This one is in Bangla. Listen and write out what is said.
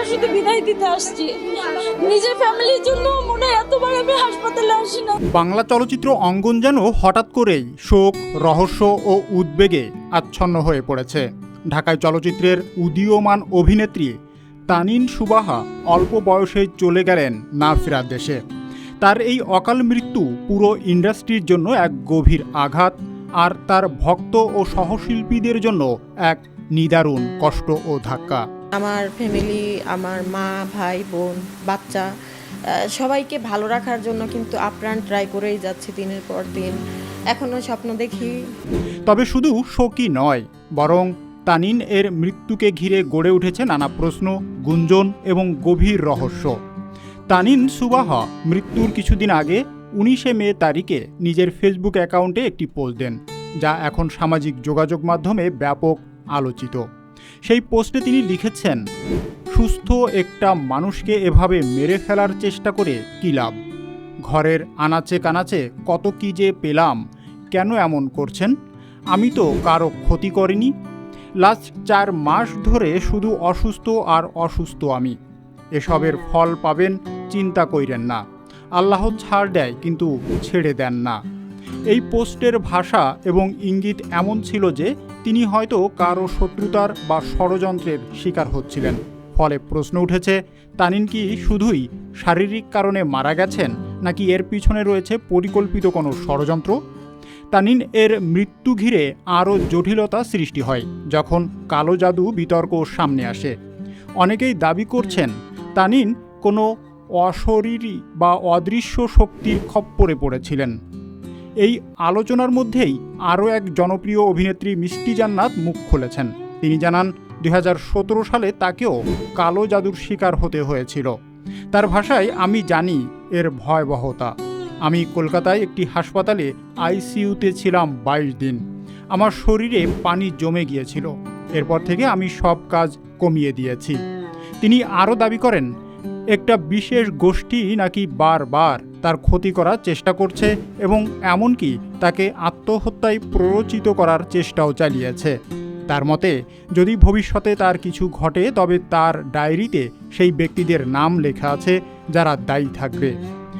শুধু বিদায় দিতে আসছি, নিজের ফ্যামিলির জন্য মনে হয় এতবার আমি হাসপাতালে আসি না। বাংলা চলচ্চিত্র অঙ্গন যেন হঠাৎ করেই শোক, রহস্য ও উদ্বেগে আচ্ছন্ন হয়ে পড়েছে। ঢাকায় চলচ্চিত্রের উদীয়মান অভিনেত্রী তানিন সুবাহা অল্প বয়সে চলে গেলেন না ফেরার দেশে। তার এই অকাল মৃত্যু পুরো ইন্ডাস্ট্রির জন্য এক গভীর আঘাত, আর তার ভক্ত ও সহশিল্পীদের জন্য এক নিদারুণ কষ্ট ও ধাক্কা। আমার ফ্যামিলি, আমার মা, ভাই, বোন, বাচ্চা সবাইকে ভালো রাখার জন্য কিন্তু আপ্রাণ ট্রাই করেই যাচ্ছি দিনের পর দিন। এখনও স্বপ্ন দেখি। তবে শুধু শোকই নয়, বরং তানিন এর মৃত্যুকে ঘিরে গড়ে উঠেছে নানা প্রশ্ন, গুঞ্জন এবং গভীর রহস্য। তানিন সুবাহা মৃত্যুর কিছুদিন আগে 19 মে তারিখে নিজের ফেসবুক অ্যাকাউন্টে একটি পোস্ট দেন, যা এখন সামাজিক যোগাযোগ মাধ্যমে ব্যাপক আলোচিত। সেই পোস্টে তিনি লিখেছেন, সুস্থ একটা মানুষকে এভাবে মেরে ফেলার চেষ্টা করে কী লাভ? ঘরের আনাচে কানাচে কত কী যে পেলাম, কেন এমন করছেন? আমি তো কারো ক্ষতি করিনি। লাস্ট 4 মাস ধরে শুধু অসুস্থ আর অসুস্থ আমি। এসবের ফল পাবেন, চিন্তা কইরেন না। আল্লাহ ছাড় দেয় কিন্তু ছেড়ে দেন না। এই পোস্টের ভাষা এবং ইঙ্গিত এমন ছিল যে তিনি হয়তো কারো শত্রুতার বা ষড়যন্ত্রের শিকার হচ্ছিলেন। ফলে প্রশ্ন উঠেছে, তানিন কি শুধুই শারীরিক কারণে মারা গেছেন, নাকি এর পিছনে রয়েছে পরিকল্পিত কোনো ষড়যন্ত্র? তানিন এর মৃত্যু ঘিরে আরও জটিলতা সৃষ্টি হয় যখন কালো জাদু বিতর্ক সামনে আসে। অনেকেই দাবি করছেন তানিন কোনো অশরীরী বা অদৃশ্য শক্তির খপ্পরে পড়েছিলেন। এই আলোচনার মধ্যেই আরও এক জনপ্রিয় অভিনেত্রী মিষ্টি জান্নাত মুখ খুলেছেন। তিনি জানান 2017 সালে তাকেও কালো জাদুর শিকার হতে হয়েছিল। তার ভাষায়, আমি জানি এর ভয়াবহতা। আমি কলকাতায় একটি হাসপাতালে আইসিইউতে ছিলাম 22 দিন। আমার শরীরে পানি জমে গিয়েছিল। এরপর থেকে আমি সব কাজ কমিয়ে দিয়েছি। তিনি আরও দাবি করেন, একটা বিশেষ গোষ্ঠী নাকি বারবার তার ক্ষতি করার চেষ্টা করছে এবং এমনকি তাকে আত্মহত্যায় প্ররোচিত করার চেষ্টাও চালিয়েছে। তার মতে, যদি ভবিষ্যতে তার কিছু ঘটে তবে তার ডায়েরিতে সেই ব্যক্তিদের নাম লেখা আছে যারা দায়ী থাকবে।